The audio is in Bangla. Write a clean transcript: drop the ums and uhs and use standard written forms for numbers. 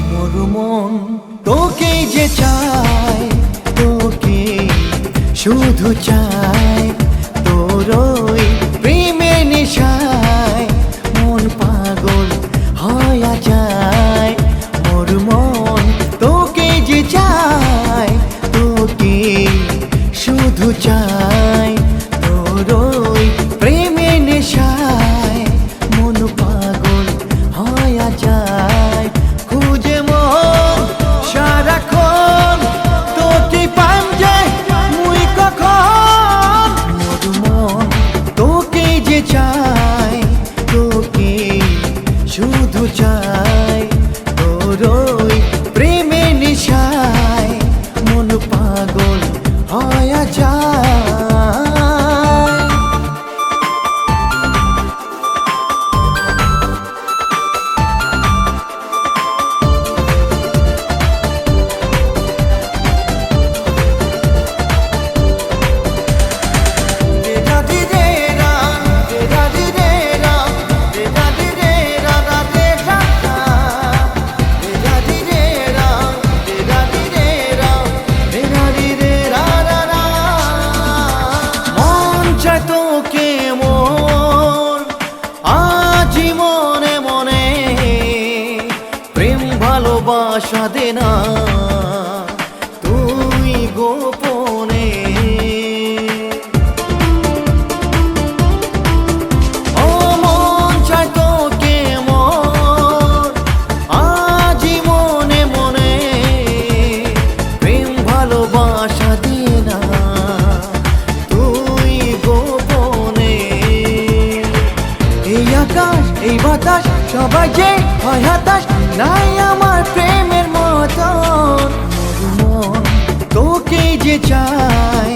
মোর মন তোকে যে চায়, তোকে শুধু চায়, তোর ওই প্রেমে নেশায় মন পাগল হয়ে যায়। মোর মন তোকে যে চায়, তোকে শুধু চায়, তোর ওই প্রেমে নেশায় মন পাগল হয়ে যায়। খুঁজে মন সারাক্ষণ তোকে পাঞ্জে মুই কখন। মোর মন তোকে যে চায়, তোকে শুধু চায়, তোর ওই প্রেমে নেশায় মন পাগল হয়ে যায়। তোকে মোর আজি মনে মনে প্রেম ভালোবাসা দে না তুই গোপনে। ও মন চায় তোকে মোর আজি মনে মনে প্রেম ভালোবাসা দে না আকাশ এই বাতাস সবাই যে হয় হতাশ, নাই আমার প্রেমের মতন। মন তোকে যে চায়,